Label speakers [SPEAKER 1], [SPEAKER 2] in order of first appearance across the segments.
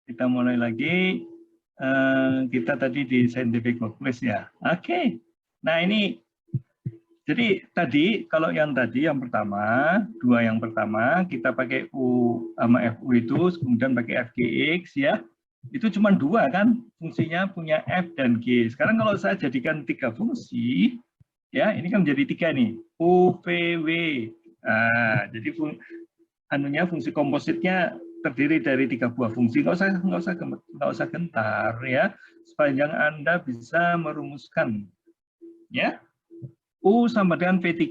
[SPEAKER 1] Kita mulai lagi. Kita tadi di scientific workplace ya. Oke. Nah ini, jadi tadi kalau yang tadi yang pertama, dua yang pertama kita pakai U sama FU itu, kemudian pakai FGX ya. Itu cuma dua kan fungsinya, punya F dan G. Sekarang kalau saya jadikan tiga fungsi, ya ini kan menjadi tiga nih, U, V, W. Nah, jadi fungsi kompositnya terdiri dari tiga buah fungsi. Nggak usah gentar ya, sepanjang Anda bisa merumuskan. Ya, U sama dengan V3.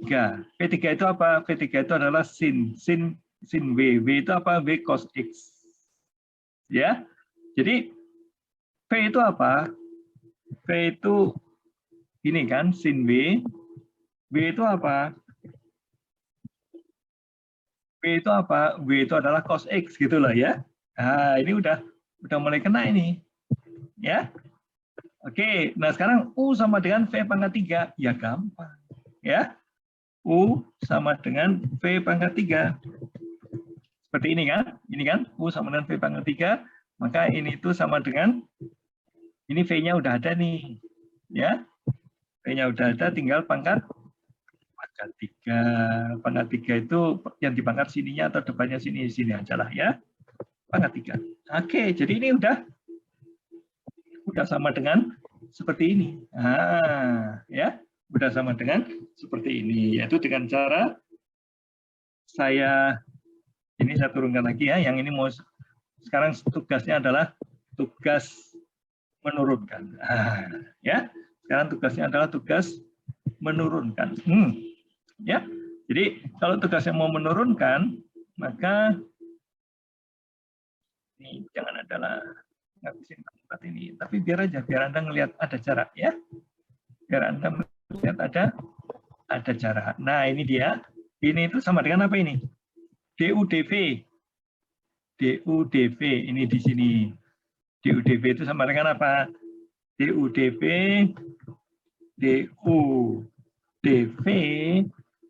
[SPEAKER 1] V3 itu apa? V3 itu adalah sin W. W itu apa? W cos X. Ya, jadi V itu apa? V itu ini kan sin W. W itu apa? W itu apa? W itu adalah cos X gitu loh ya. Nah, ini udah mulai kena ini. Ya. Oke, nah sekarang U sama dengan V pangkat 3. Ya gampang. Ya. U sama dengan V pangkat 3. Seperti ini kan? Ini kan U sama dengan V pangkat 3. Maka ini itu sama dengan, ini V-nya udah ada nih. Ya. V-nya udah ada, tinggal pangkat 3. Pangkat 3 itu yang dipangkat sininya atau depannya sini aja lah ya. Pangkat 3. Oke, jadi ini udah sama dengan seperti ini. Nah, ya, udah sama dengan seperti ini, yaitu dengan cara saya turunkan lagi ya. Yang ini mau sekarang tugasnya adalah tugas menurunkan. Nah, ya, sekarang tugasnya adalah tugas menurunkan. Ya, jadi kalau tugasnya mau menurunkan, maka ini jangan adalah ngabisin tempat ini, tapi biar Anda ngelihat ada cara ya, biar Anda melihat ada cara. Nah ini dia, ini itu sama dengan apa ini? DUDV, ini di sini. DUDV itu sama dengan apa? DUDV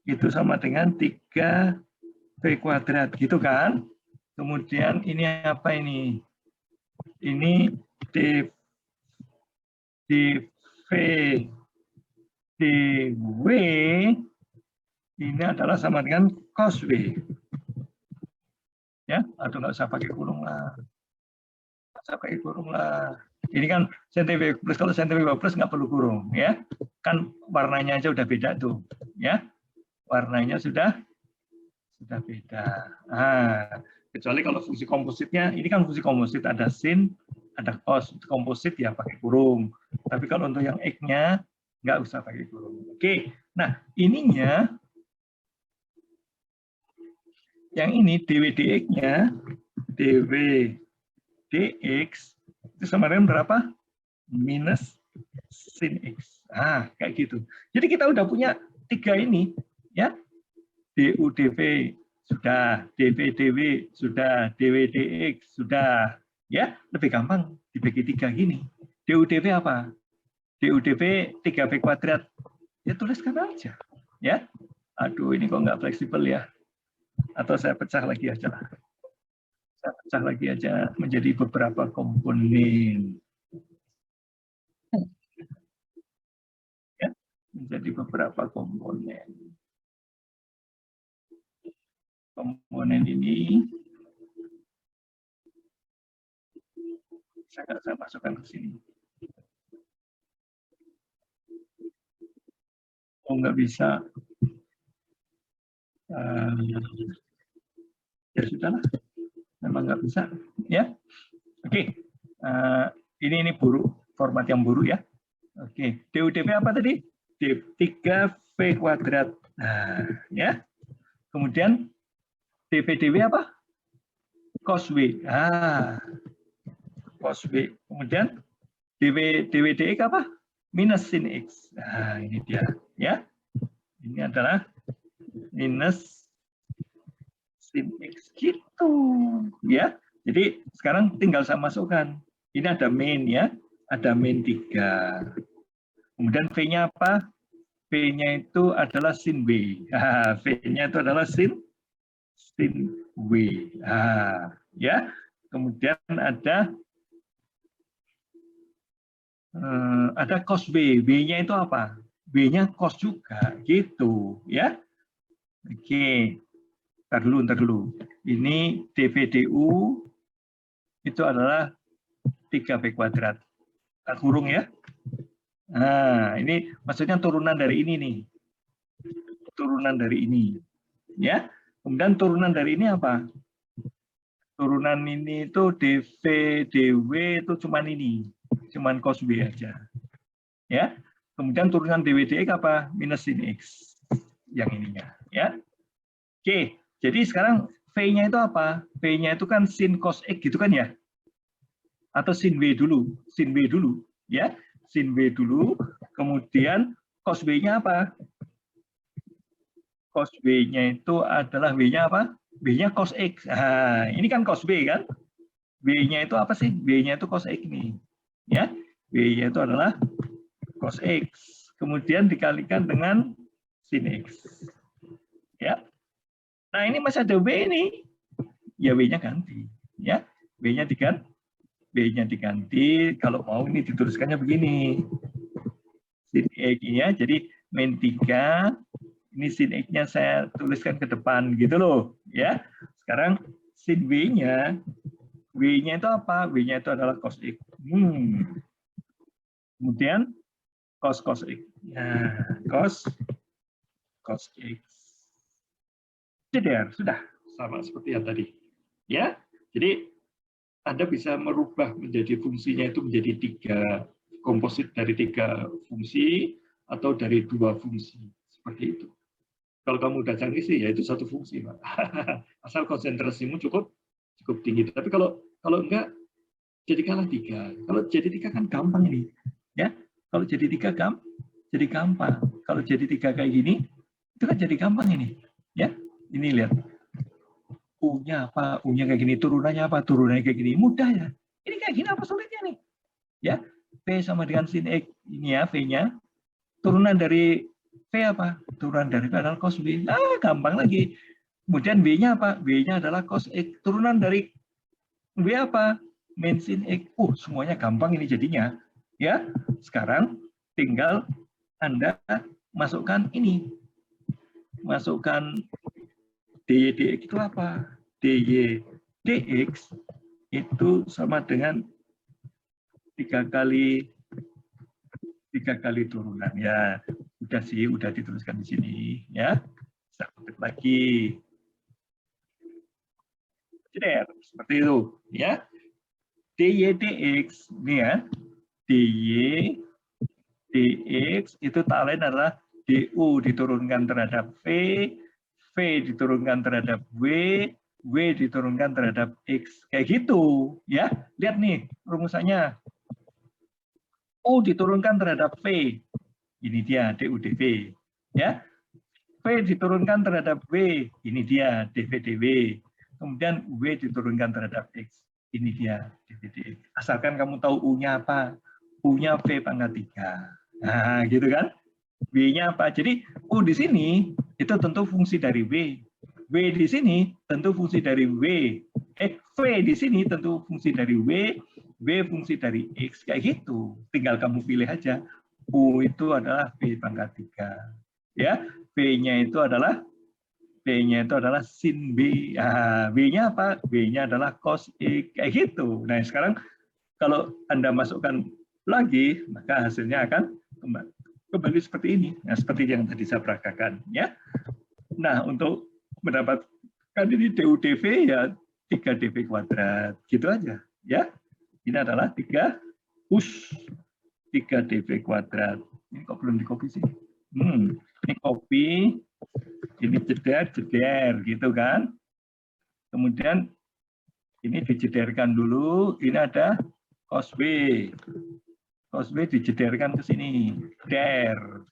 [SPEAKER 1] itu sama dengan 3V kuadrat gitu kan? Kemudian ini apa ini? Ini DV dW ini adalah sama dengan cos W. Ya, aduh nggak usah pakai kurung lah. Nggak usah pakai kurung lah. Ini kan scientific plus, kalau scientific plus nggak perlu kurung ya. Kan warnanya aja udah beda tuh, ya. Warnanya sudah beda. Nah, kecuali kalau fungsi kompositnya, ini kan fungsi komposit, ada sin, ada cos. Komposit ya pakai kurung. Tapi kalau untuk yang X-nya nggak usah pakai kurung. Oke, nah ininya, yang ini dWdx-nya, dWdx itu sama dengan berapa? Minus sin X. Nah, kayak gitu. Jadi kita udah punya tiga ini, ya. DUdV sudah, dVdw sudah, dWdx sudah, ya. Lebih gampang dibagi tiga gini. DUdV apa? DUdV 3V kuadrat. Ya tuliskan aja, ya. Aduh, ini kok nggak fleksibel ya. Atau saya pecah lagi aja lah. Saya pecah lagi aja menjadi beberapa komponen. Ya, menjadi beberapa komponen. Komponen ini saya masukkan ke sini. Oh, nggak bisa. Ya sudahlah, memang nggak bisa. Ya, oke. Ini buruk, format yang buruk ya. Oke, DUdV apa tadi? 3V kuadrat. Nah, ya. Kemudian dVdw apa? Cos W. Cos W. Kemudian dWdx apa? Minus sin X. Nah, ini dia. Ya. Ini adalah minus sin X gitu. Ya. Jadi sekarang tinggal saya masukkan. Ini ada main ya. Ada main 3. Kemudian V-nya apa? V-nya itu adalah sin W. V-nya itu adalah sin W. Ya. Kemudian ada cos B. B-nya itu apa? B-nya cos juga, gitu ya. Oke, ntar dulu. Ini dV/du itu adalah 3B kuadrat. Tak kurung ya. Nah, ini maksudnya turunan dari ini nih. Turunan dari ini. Ya. Kemudian turunan dari ini apa? Turunan ini itu dV dw itu cuman ini, cuman cos B aja, ya. Kemudian turunan dw dx apa? Minus sin x, yang ininya, ya. Oke, jadi sekarang v-nya itu apa? V-nya itu kan sin cos x gitu kan ya? Atau sin w dulu, ya. Sin w dulu, kemudian cos B-nya apa? Cos B-nya itu adalah W-nya apa? B-nya cos X. Nah, ini kan cos B kan? B-nya itu apa sih? B-nya itu cos X nih. Ya, B-nya itu adalah cos X. Kemudian dikalikan dengan sin X. Ya. Nah, ini masih ada W ini. Ya, W-nya ganti. Ya, B-nya diganti. B-nya diganti. Kalau mau ini dituliskannya begini. Sin X ya. Jadi min 3. Ini sin X-nya saya tuliskan ke depan gitu loh, ya. Sekarang sin W-nya itu apa? W-nya itu adalah cos X. Kemudian cos X. Nah, cos X. Jadi sudah sama seperti yang tadi. Ya. Jadi Anda bisa merubah menjadi fungsinya itu menjadi 3 komposit dari 3 fungsi atau dari 2 fungsi seperti itu. Kalau kamu udah canggih sih, ya itu 1 fungsi, Pak. Asal konsentrasimu cukup tinggi. Tapi kalau enggak, jadikanlah 3. Kalau jadi 3 kan gampang ini, ya. Kalau jadi 3 jadi gampang. Kalau jadi 3 kayak gini, itu kan jadi gampang ini, ya. Ini lihat, U-nya apa? U-nya kayak gini. Turunannya apa? Turunannya kayak gini. Mudah ya. Ini kayak gini apa sulitnya nih? Ya, V sama dengan sin X ini ya, V-nya. Turunan dari V apa? Turunan dari V adalah cos B. Gampang lagi. Kemudian B-nya apa? B-nya adalah cos X. Turunan dari B apa? Min sin X. Semuanya gampang ini jadinya. Ya, sekarang tinggal Anda masukkan ini. Masukkan dy dx itu apa? dy dx itu sama dengan 3 kali turunan ya. Udah dituliskan di sini ya. Saya ketik lagi. Jadi seperti itu ya. dy dx ini ya. dy dx itu tak lain adalah du diturunkan terhadap v diturunkan terhadap w diturunkan terhadap x. Kayak gitu ya. Lihat nih rumusannya. U diturunkan terhadap V. Ini dia du dv. Ya. V diturunkan terhadap W. Ini dia dv dw. Kemudian W diturunkan terhadap X. Ini dia dv dx. Asalkan kamu tahu U-nya apa. U-nya V pangkat 3. Nah, gitu kan? W-nya apa? Jadi U di sini itu tentu fungsi dari W. W di sini tentu fungsi dari W. V di sini tentu fungsi dari W. W fungsi dari X. Kayak gitu. Tinggal kamu pilih aja. U itu adalah V pangkat 3. Ya, V-nya itu adalah sin B. B-nya apa? B-nya adalah cos X. Kayak gitu. Nah, sekarang kalau Anda masukkan lagi, maka hasilnya akan kembali seperti ini. Nah, seperti yang tadi saya peragakan. Ya. Nah, untuk mendapatkan ini du dv ya 3 dv kuadrat. Gitu aja. Ya. Ini adalah 3 dv kuadrat. Ini kok belum dikopi sih? Ini kopi, ini jeder gitu kan. Kemudian ini dijederkan dulu, ini ada cos B. Cos B dijederkan ke sini, der.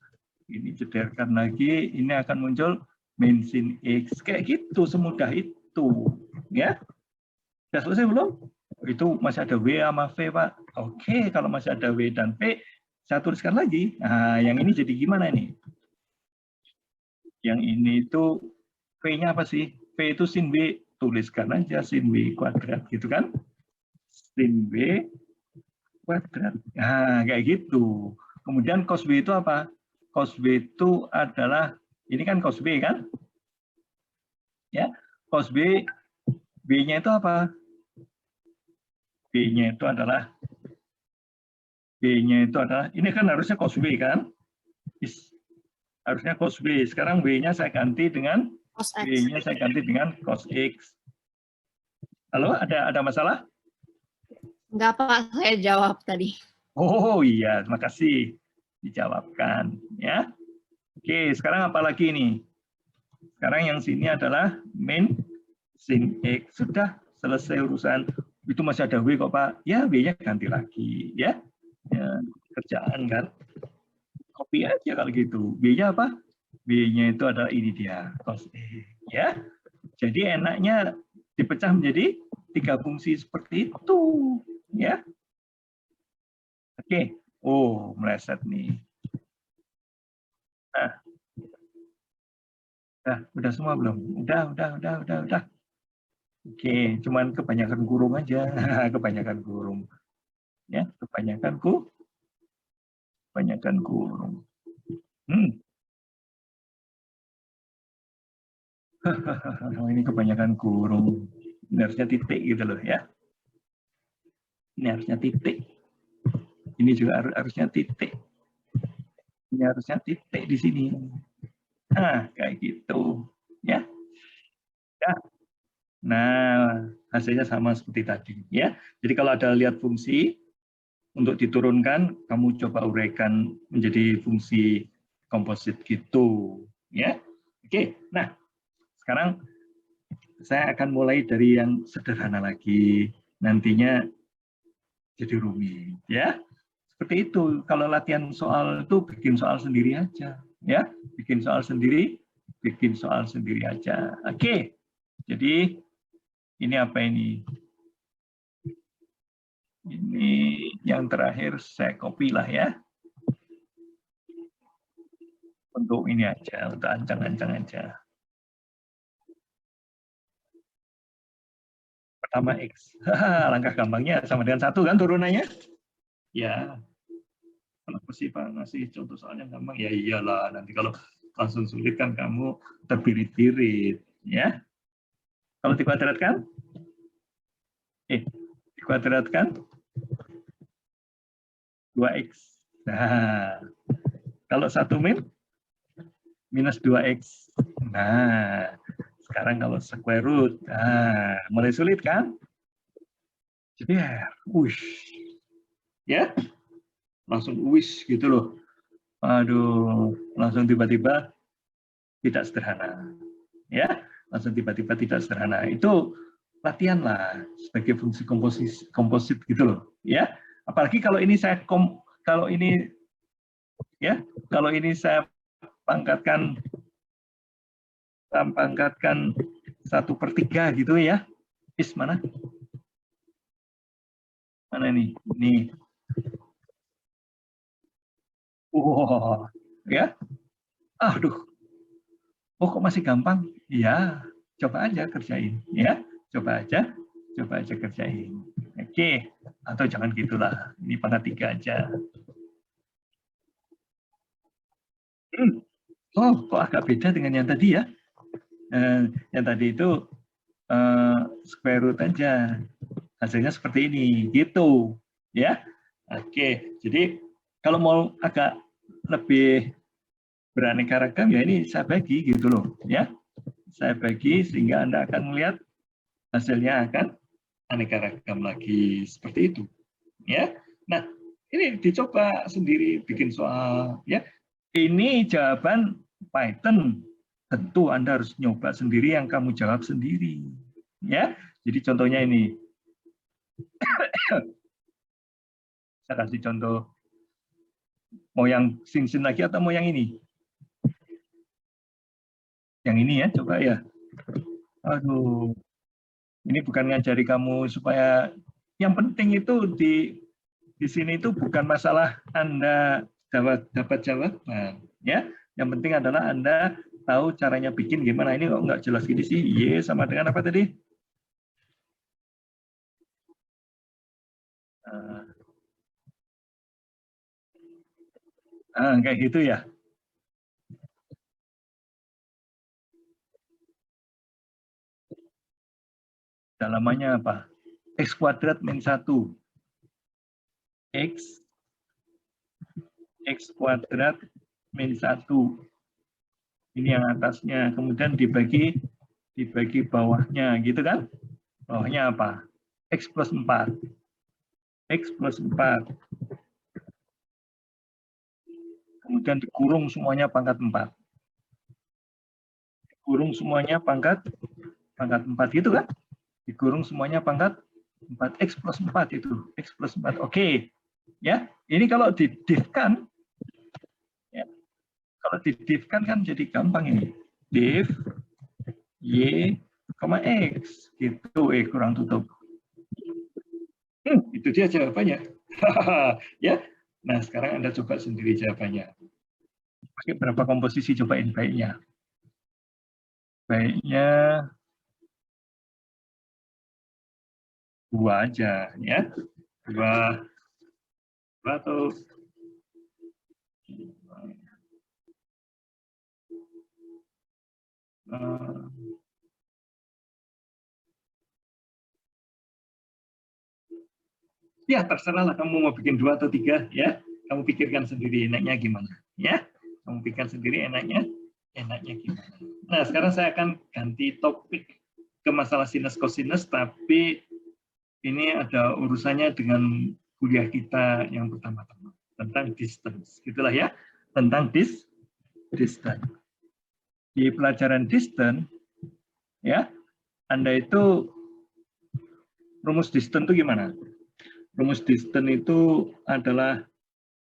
[SPEAKER 1] Ini jederkan lagi, ini akan muncul min sin X. Kayak gitu, semudah itu. Ya. Sudah selesai belum? Itu masih ada W sama V, Pak. Oke, kalau masih ada W dan V, saya tuliskan lagi. Nah, yang ini jadi gimana ini? Yang ini itu V-nya apa sih? V itu sin W, tuliskan aja sin W kuadrat gitu kan. sin B kuadrat. Nah, kayak gitu. Kemudian cos B itu apa? Cos B itu adalah, ini kan cos B kan? Ya, cos B, B-nya itu apa? B-nya itu adalah, ini kan harusnya cos B kan? Harusnya cos B. Sekarang B-nya saya ganti dengan B-nya saya ganti dengan cos X. Halo, ada masalah?
[SPEAKER 2] Enggak, Pak, saya jawab tadi.
[SPEAKER 1] Oh iya, terima kasih dijawabkan ya. Oke, sekarang apa lagi nih? Sekarang yang sini adalah min sin X. Sudah selesai urusan. Itu masih ada W kok Pak. Ya, W-nya ganti lagi ya. Ya, kerjaan kan. Copy aja kalau gitu. B-nya apa? B-nya itu adalah ini dia, cos E. Ya. Jadi enaknya dipecah menjadi 3 fungsi seperti itu. Ya. Oke. Oh, meleset nih. Nah. Udah semua belum? Udah. Oke, cuman kebanyakan kurung aja. Kebanyakan kurung. Ya, kebanyakan kurung. Ini kebanyakan kurung. Ini harusnya titik gitu loh ya. Ini harusnya titik. Ini juga harusnya titik. Ini harusnya titik di sini. Nah, kayak gitu. Ya. Nah, hasilnya sama seperti tadi. Ya. Jadi kalau ada lihat fungsi, untuk diturunkan, kamu coba uraikan menjadi fungsi komposit gitu. Ya. Oke, nah sekarang saya akan mulai dari yang sederhana lagi. Nantinya jadi rumit. Ya. Seperti itu. Kalau latihan soal itu bikin soal sendiri aja, ya. Bikin soal sendiri aja. Oke. Jadi ini apa ini? Ini yang terakhir saya copy lah ya. Untuk ini aja, untuk ancang-ancang aja. Pertama X. Langkah gampangnya sama dengan 1 kan turunannya? Ya. Kenapa sih Pak ngasih contoh soalnya gampang? Ya iyalah, nanti kalau langsung sulit kan kamu terbirit-birit, ya. Kalau dikuadratkan? Dikuadratkan 2X. Nah, kalau 1 min? Minus 2X. Nah, sekarang kalau square root, nah, mulai sulit kan? Jadi, ya, langsung wish gitu loh. Aduh, langsung tiba-tiba tidak sederhana. Ya, langsung tiba-tiba tidak sederhana. Itu latihan lah sebagai fungsi komposit gitu loh. Ya, apalagi kalau ini saya kalau ini saya pangkatkan 1/3 gitu ya. Mana? Mana nih? Nih. Ya. Aduh. Oh, kok masih gampang? Ya, coba aja kerjain ya. Coba aja kerjain. Oke, atau jangan gitulah. Ini pangkat 3 aja. Oh, kok agak beda dengan yang tadi ya? Yang tadi itu square root aja. Hasilnya seperti ini, gitu. Ya. Oke, jadi kalau mau agak lebih beraneka ragam ya ini saya bagi gitu loh, ya. Saya bagi sehingga Anda akan melihat hasilnya akan aneka ragam lagi seperti itu, ya. Nah, ini dicoba sendiri bikin soal, ya. Ini jawaban Python. Tentu Anda harus nyoba sendiri yang kamu jawab sendiri, ya. Jadi contohnya ini. Saya kasih contoh. Mau yang sin-sin lagi atau mau yang ini? Yang ini ya, coba ya. Aduh, ini bukan ngajari kamu supaya yang penting itu di sini itu bukan masalah Anda dapat jawaban, ya. Yang penting adalah Anda tahu caranya bikin gimana. Ini kok nggak jelas gini sih? Y sama dengan apa tadi? Kayak gitu ya. Dalamannya apa? X kuadrat min 1. X kuadrat min 1. Ini yang atasnya. Kemudian dibagi bawahnya, gitu kan? Bawahnya apa? X plus 4. X plus 4. Kemudian dikurung semuanya pangkat 4. Dikurung semuanya pangkat 4 gitu kan? Dikurung semuanya pangkat 4. X plus 4 itu. X plus 4. Oke. Ya, ini kalau didifkan, ya, kalau didifkan kan jadi gampang ini. Div Y, X. Gitu, kurang tutup. Itu dia jawabannya. Ya. Nah, sekarang Anda coba sendiri jawabannya. Pakai berapa komposisi? Cobain baiknya. Baiknya 2 aja, ya. 2 atau ya terserah lah kamu mau bikin 2 atau 3 ya. Kamu pikirkan sendiri enaknya gimana ya. Kamu pikirkan sendiri enaknya gimana. Nah, sekarang saya akan ganti topik ke masalah sinus kosinus, tapi ini ada urusannya dengan kuliah kita yang pertama-tama tentang distance. Gitulah ya, tentang distance. Di pelajaran distance ya, Anda itu rumus distance itu gimana? Rumus distance itu adalah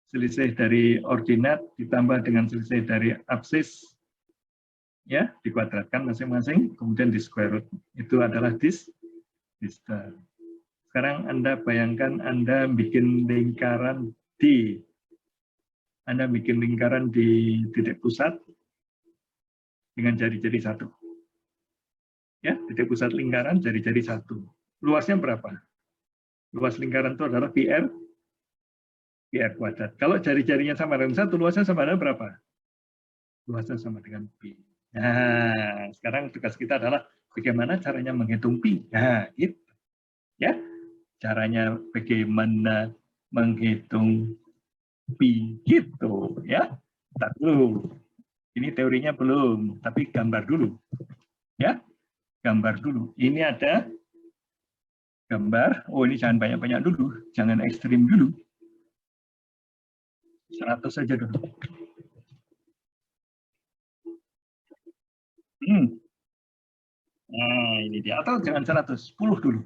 [SPEAKER 1] selisih dari ordinat ditambah dengan selisih dari absis, ya, dikuadratkan masing-masing, kemudian di square root. Itu adalah distance. Sekarang Anda bayangkan Anda bikin lingkaran di titik pusat dengan jari-jari 1. Ya, titik pusat lingkaran jari-jari 1. Luasnya berapa? Luas lingkaran itu adalah PR kuadrat. Kalau jari-jarinya sama dengan 1, luasnya sama dengan berapa? Luasnya sama dengan pi. Nah, sekarang tugas kita adalah bagaimana caranya menghitung pi. Nah, gitu. Ya, caranya bagaimana menghitung pi gitu, ya. Bentar dulu. Ini teorinya belum, tapi gambar dulu. Ya, gambar dulu. Ini ada gambar. Oh, ini jangan banyak-banyak dulu, jangan ekstrim dulu. 100 saja dulu. Nah, ini dia. Atau jangan 100, 10 dulu.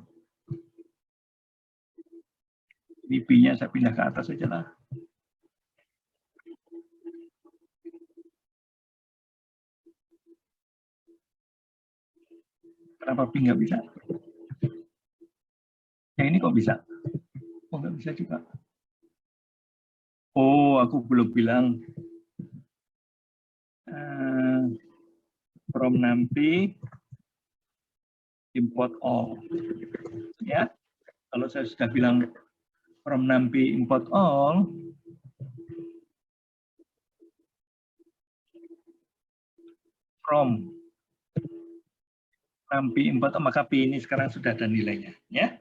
[SPEAKER 1] Ini pi-nya saya pindah ke atas saja lah. Kenapa pi nggak bisa? Yang ini kok bisa? Oh, nggak bisa juga. Oh, aku belum bilang from NumPy import all. Ya, kalau saya sudah bilang from NumPy import all, from NumPy import all, maka pi ini sekarang sudah ada nilainya. Ya,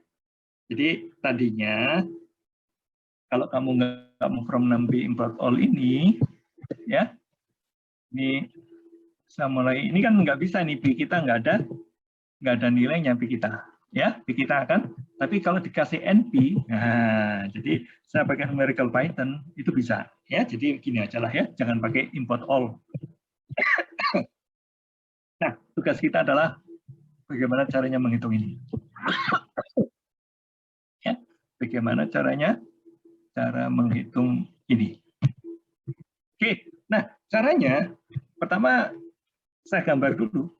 [SPEAKER 1] jadi tadinya kalau kamu nggak mau from NumPy import all ini, ya, ini saya mulai. Ini kan nggak bisa nih, pi kita nggak ada nilainya pi kita. Ya, pi kita akan. Tapi kalau dikasih NP, nah, jadi saya pakai numerical Python itu bisa. Ya, jadi gini aja lah ya, jangan pakai import all. Nah, tugas kita adalah bagaimana caranya menghitung ini. Ya, bagaimana caranya? Cara menghitung ini. Oke, nah caranya pertama saya gambar dulu.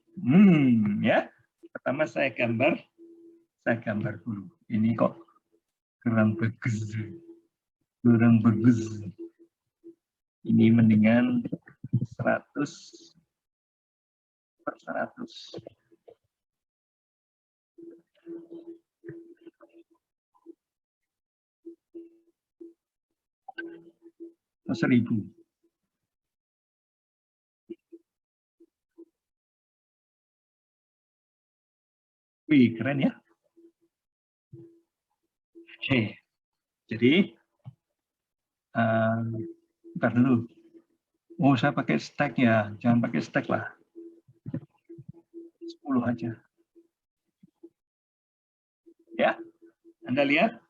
[SPEAKER 1] Ya, pertama saya gambar dulu. Ini kok kurang bagus. Ini mendingan 100/100. 1000. Wih, keren ya. Oke, jadi bentar dulu. Oh, saya pakai stack ya. Jangan pakai stack lah. 10 aja. Ya, Anda lihat,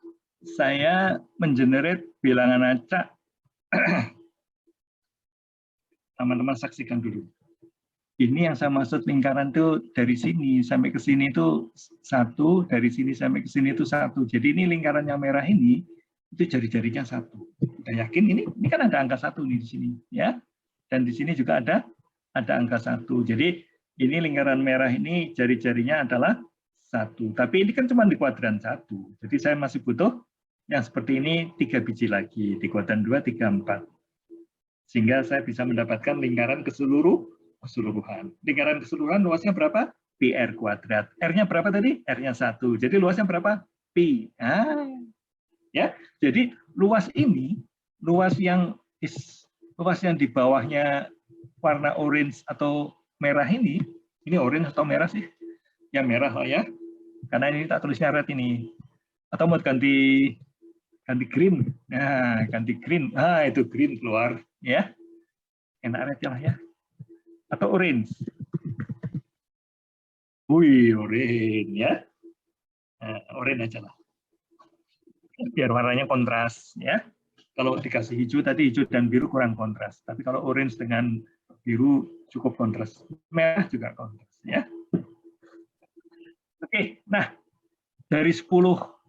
[SPEAKER 1] saya mengenerate bilangan acak. Teman-teman saksikan dulu. Ini yang saya maksud lingkaran itu dari sini sampai ke sini itu 1, dari sini sampai ke sini itu 1. Jadi ini lingkaran yang merah ini itu jari-jarinya 1. Kita yakin ini kan ada angka 1 nih di sini, ya. Dan di sini juga ada angka 1. Jadi ini lingkaran merah ini jari-jarinya adalah 1. Tapi ini kan cuma di kuadran 1. Jadi saya masih butuh yang seperti ini 3 biji lagi, di kuadran 2, 3, 4. Sehingga saya bisa mendapatkan lingkaran keseluruhan. Lingkaran keseluruhan luasnya berapa? Pi R kuadrat. R-nya berapa tadi? R-nya 1. Jadi luasnya berapa? Pi. Ya. Jadi luas ini, luas yang di bawahnya warna orange atau merah ini orange atau merah sih? Ya merah lah ya. Karena ini tak tulisnya red ini. Atau mau ganti green. Nah, ganti green. Itu green keluar ya. Enak red lah ya. Atau orange. Wih, orange ya. Nah, orange aja lah. Biar warnanya kontras ya. Kalau dikasih hijau tadi hijau dan biru kurang kontras. Tapi kalau orange dengan biru cukup kontras. Merah juga kontras ya. Oke, nah dari 10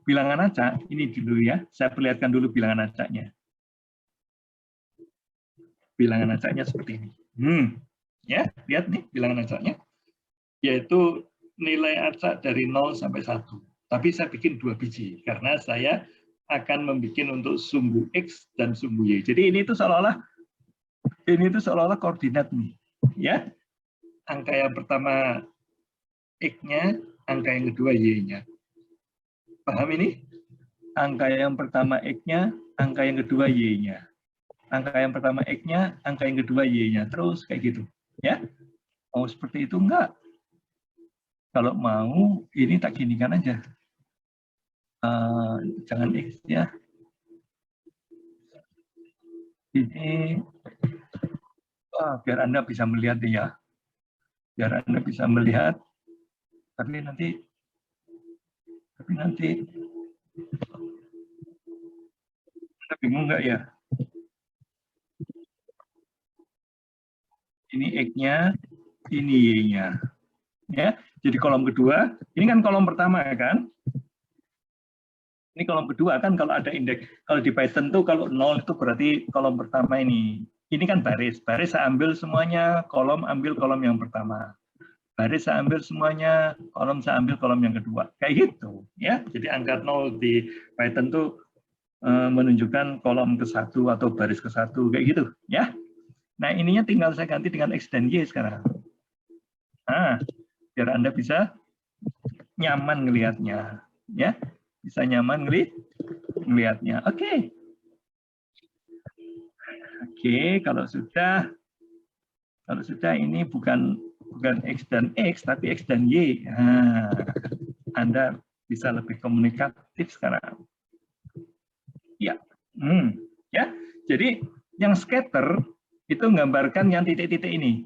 [SPEAKER 1] bilangan acak ini dulu ya. Saya perlihatkan dulu bilangan acaknya. Bilangan acaknya seperti ini. Ya, lihat nih bilangan acaknya. Yaitu nilai acak dari 0 sampai 1. Tapi saya bikin 2 biji karena saya akan membuat untuk sumbu X dan sumbu Y. Jadi ini itu seolah-olah koordinat nih, ya. Angka yang pertama X-nya, angka yang kedua Y-nya. Paham ini? Angka yang pertama X-nya, angka yang kedua Y-nya. Angka yang pertama X-nya, angka yang kedua Y-nya. Terus kayak gitu, ya. Mau seperti itu enggak? Kalau mau, ini tak ginikan aja. Jangan X ya. Ini biar Anda bisa melihat ya. Biar Anda bisa melihat. Tapi nanti Anda bingung nggak ya? Ini X-nya, ini Y-nya. Ya, jadi kolom kedua, ini kan kolom pertama kan? Ini kolom kedua kan kalau ada indeks. Kalau di Python tuh kalau 0 itu berarti kolom pertama ini. Ini kan baris. Baris saya ambil semuanya, kolom ambil kolom yang pertama. Baris saya ambil semuanya, kolom saya ambil kolom yang kedua. Kayak gitu, ya. Jadi angka 0 di Python tuh menunjukkan kolom ke-1 atau baris ke-1 kayak gitu, ya. Nah, ininya tinggal saya ganti dengan X dan Y sekarang. Nah, biar Anda bisa nyaman ngelihatnya, ya. Bisa nyaman ngelihatnya. Oke. Oke, kalau sudah ini bukan X dan X, tapi X dan Y. Nah, Anda bisa lebih komunikatif sekarang. Ya, ya. Jadi yang scatter itu menggambarkan yang titik-titik ini,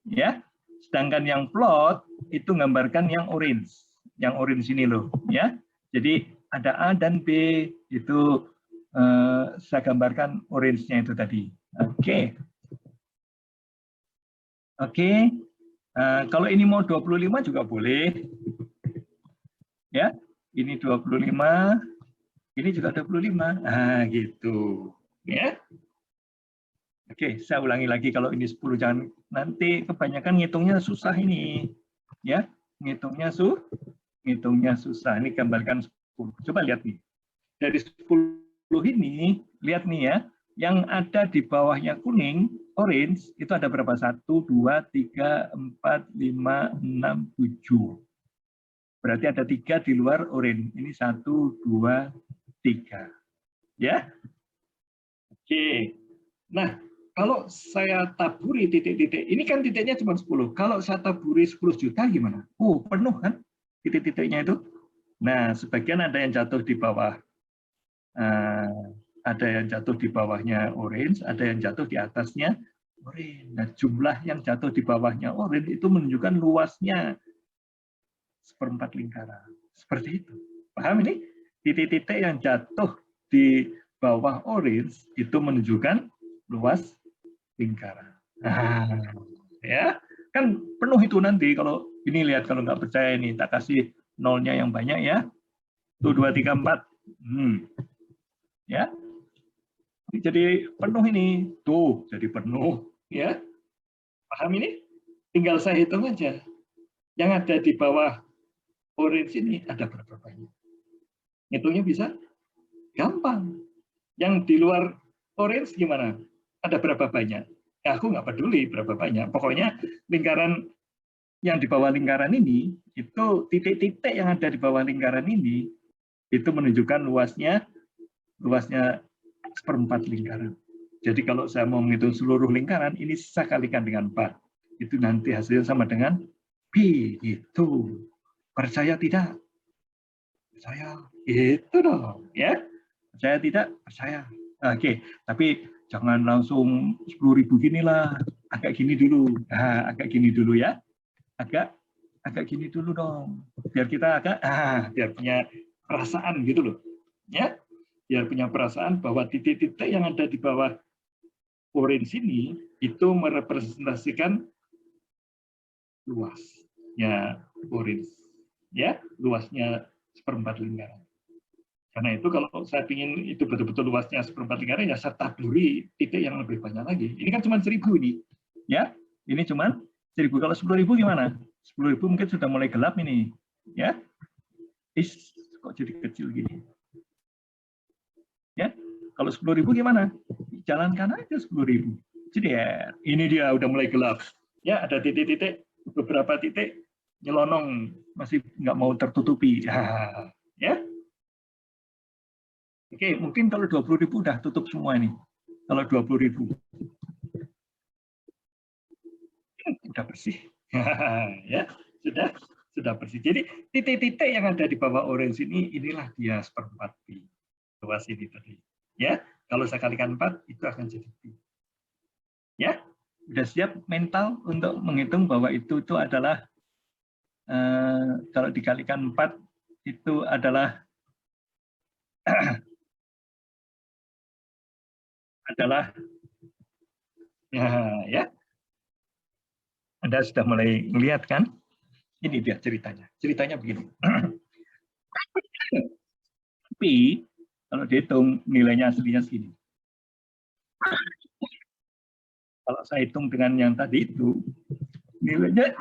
[SPEAKER 1] ya. Sedangkan yang plot itu menggambarkan yang orange ini loh, ya. Jadi ada A dan B itu saya gambarkan orange-nya itu tadi. Oke. Oke. Kalau ini mau 25 juga boleh. Ya. Ini 25, ini juga 25. Nah, gitu. Ya. Oke, saya ulangi lagi kalau ini 10 jangan nanti kebanyakan ngitungnya susah ini. Ya, ngitungnya susah. Ini gambarkan 10. Coba lihat nih. Dari 10 ini, lihat nih ya, yang ada di bawahnya kuning, orange, itu ada berapa? 1, 2, 3, 4, 5, 6, 7. Berarti ada 3 di luar orange. Ini 1, 2, 3. Ya? Oke. Nah, kalau saya taburi titik-titik, ini kan titiknya cuma 10. Kalau saya taburi 10 juta gimana? Oh, penuh kan titik-titiknya itu. Nah, sebagian ada yang jatuh di bawah, ada yang jatuh di bawahnya orange, ada yang jatuh di atasnya orange. Nah, jumlah yang jatuh di bawahnya orange itu menunjukkan luasnya seperempat lingkaran. Seperti itu. Paham ini? Titik-titik yang jatuh di bawah orange itu menunjukkan luas lingkaran. Nah, ya, kan penuh itu nanti kalau ini lihat kalau nggak percaya ini tak kasih nolnya yang banyak ya. Tuh 2, 3, 4. Ya. Jadi penuh ini. Tuh, jadi penuh, ya. Paham ini? Tinggal saya hitung aja. Yang ada di bawah orange ini ada berapa banyak? Hitungnya bisa gampang. Yang di luar orange gimana? Ada berapa banyak? Ya, aku nggak peduli berapa banyak. Pokoknya lingkaran yang di bawah lingkaran ini, itu titik-titik yang ada di bawah lingkaran ini, itu menunjukkan luasnya seperempat lingkaran. Jadi kalau saya mau menghitung seluruh lingkaran, ini saya kalikan dengan 4. Itu nanti hasilnya sama dengan pi. Itu. Percaya tidak? Percaya. Itu dong. Ya. Percaya tidak? Percaya. Oke, tapi jangan langsung 10.000 gini lah. Agak gini dulu. Nah, agak gini dulu ya. Agak gini dulu dong. Biar kita biar punya perasaan gitu loh. Ya. Biar punya perasaan bahwa titik-titik yang ada di bawah orange ini itu merepresentasikan luasnya orange. Ya, luasnya seperempat lingkaran. Karena itu kalau saya ingin itu betul-betul luasnya seperempat lingkaran, ya saya taburi titik yang lebih banyak lagi. Ini kan cuma 1.000 ini. Ya, ini cuma 1.000. Kalau 10.000 gimana? 10.000 mungkin sudah mulai gelap ini. Ya, kok jadi kecil gini? Ya, kalau 10.000 gimana? Jalankan aja 10.000. Jadi ya, ini dia udah mulai gelap. Ya, ada titik-titik, beberapa titik nyelonong masih nggak mau tertutupi. Ya. Oke, mungkin kalau 20.000 udah tutup semua ini. Kalau 20.000 udah bersih. Ya, sudah bersih. Jadi titik-titik yang ada di bawah orange ini, inilah dia seperempat pi. Luas ini tadi. Ya, kalau saya kalikan 4 itu akan jadi pi. Ya, sudah siap mental untuk menghitung bahwa itu adalah kalau dikalikan 4 itu adalah ya. Anda sudah mulai melihat kan? Ini dia ceritanya. Ceritanya begini. Pi kalau dihitung nilainya aslinya segini. Kalau saya hitung dengan yang tadi itu, nilainya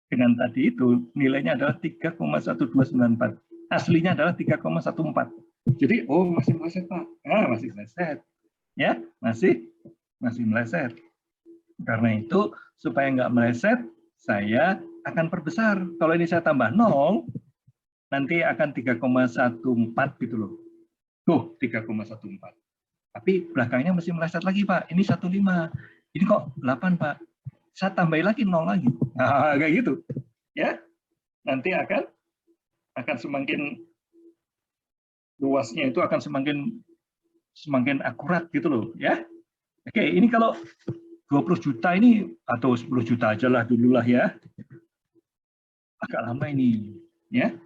[SPEAKER 1] dengan tadi itu nilainya adalah 3,1294. Aslinya adalah 3,14. Jadi masih meleset Pak. Masih meleset. Ya, masih meleset. Karena itu supaya nggak meleset, saya akan perbesar. Kalau ini saya tambah 0, nanti akan 3,14 gitu loh. Tuh, 3,14. Tapi belakangnya masih meleset lagi, Pak. Ini 15. Ini kok 8, Pak. Saya tambahin lagi 0 lagi. Nah, kayak gitu. Ya. Nanti akan semakin luasnya itu akan semakin akurat gitu loh, ya. Oke, ini kalau 20 juta ini atau 10 juta aja lah dulu lah ya. Agak lama ini, ya.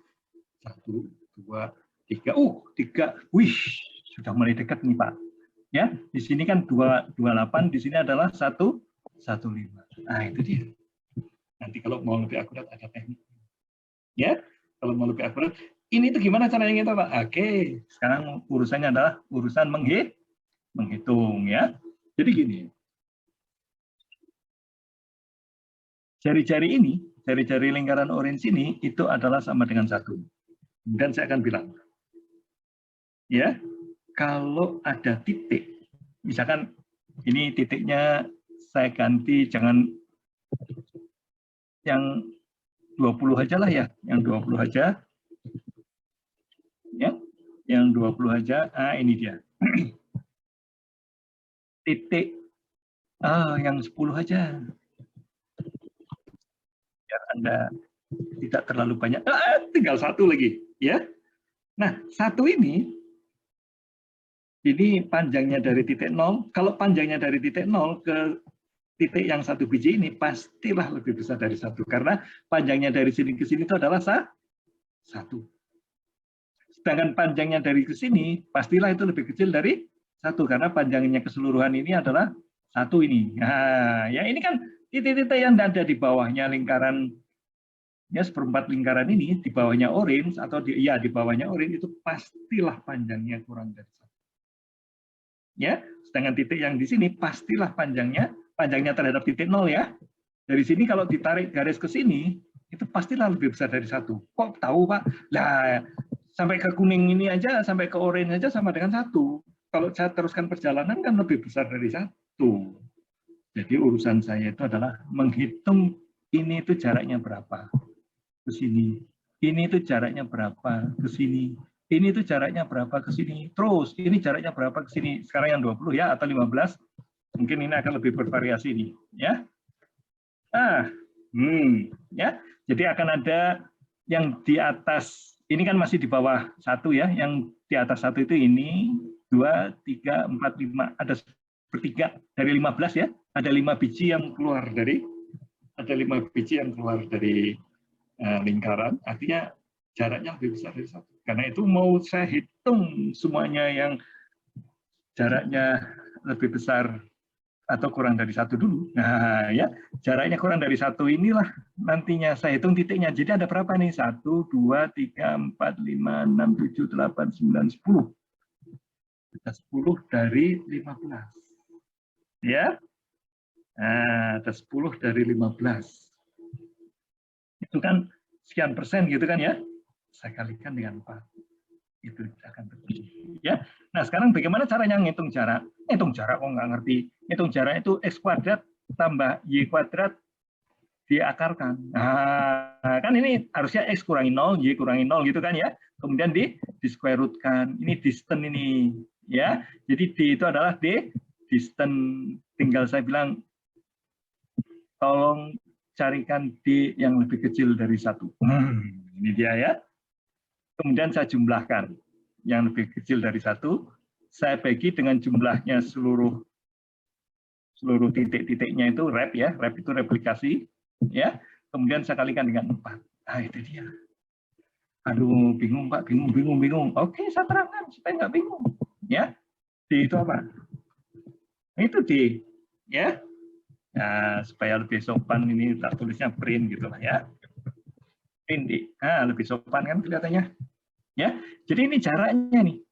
[SPEAKER 1] 1, 2, 3. 3. Wih, sudah mulai dekat nih, Pak. Ya, di sini kan 228, di sini adalah 115. Nah, itu dia. Nanti kalau mau lebih akurat ada teknik. Ya, kalau mau lebih akurat, ini tuh gimana caranya kita, Pak? Oke, sekarang urusannya adalah urusan menghitung ya. Jadi gini. Jari-jari ini, jari-jari lingkaran orange ini itu adalah sama dengan 1. Kemudian saya akan bilang, ya, kalau ada titik, misalkan ini titiknya saya ganti jangan yang 20 aja lah ya, yang 20 aja. Ya, yang 20 aja. Ini dia. titik yang 10 aja. Biar Anda tidak terlalu banyak. Tinggal 1 lagi, ya. Nah, 1 ini panjangnya dari titik 0. Kalau panjangnya dari titik 0 ke titik yang 1 biji ini pastilah lebih besar dari 1 karena panjangnya dari sini ke sini itu adalah 1. Sedangkan panjangnya dari ke sini pastilah itu lebih kecil dari 1 karena panjangnya keseluruhan ini adalah 1 ini. Nah, ya ini kan titik-titik yang ada di bawahnya lingkaran ya seperempat lingkaran ini, di bawahnya orange atau di bawahnya orange itu pastilah panjangnya kurang dari 1. Ya, sedangkan titik yang di sini pastilah panjangnya terhadap titik 0 ya. Dari sini kalau ditarik garis ke sini, itu pastilah lebih besar dari 1. Kok tahu, Pak? Lah, sampai ke kuning ini aja, sampai ke orange aja sama dengan 1. Kalau saya teruskan perjalanan kan lebih besar dari 1. Jadi urusan saya itu adalah menghitung ini itu jaraknya berapa ke sini. Ini itu jaraknya berapa ke sini. Ini itu jaraknya berapa ke sini. Terus, ini jaraknya berapa ke sini. Sekarang yang 20 ya, atau 15. Mungkin ini akan lebih bervariasi nih, ya. Ya. Jadi akan ada yang di atas, ini kan masih di bawah 1 ya, yang di atas 1 itu ini, 2, 3, 4, 5, ada sepertiga dari 15 ya, ada 5 biji yang keluar dari, lingkaran, artinya jaraknya lebih besar dari 1. Karena itu mau saya hitung semuanya yang jaraknya lebih besar atau kurang dari 1 dulu. Nah, ya, jaraknya kurang dari 1 inilah nantinya saya hitung titiknya. Jadi ada berapa nih? 1, 2, 3, 4, 5, 6, 7, 8, 9, 10. Ada 10 dari 15. Ya. Nah, ada 10 dari 15. Itu kan sekian persen gitu kan ya. Saya kalikan dengan 4. Itu akan terjadi. Ya. Nah, sekarang bagaimana caranya ngitung jarak? Ngitung jarak kok nggak ngerti. Ngitung jarak itu X kuadrat tambah Y kuadrat diakarkan. Nah, kan ini harusnya X kurangi 0, Y kurangi 0 gitu kan ya. Kemudian di square root-kan. Ini distance ini. Ya. Jadi D itu adalah D, distance. Tinggal saya bilang, tolong carikan D yang lebih kecil dari 1. Ini dia ya. Kemudian saya jumlahkan yang lebih kecil dari 1, saya bagi dengan jumlahnya seluruh titik-titiknya itu rep ya, rep itu replikasi ya. Kemudian saya kalikan dengan 4. Nah, itu dia. Aduh, bingung Pak, bingung. Oke, saya terangkan supaya nggak bingung. Ya, D itu apa? Itu D, ya. Nah, supaya lebih sopan ini tak tulisnya print gitulah ya. Print D. Nah, lebih sopan kan kelihatannya. Ya, jadi ini jaraknya nih.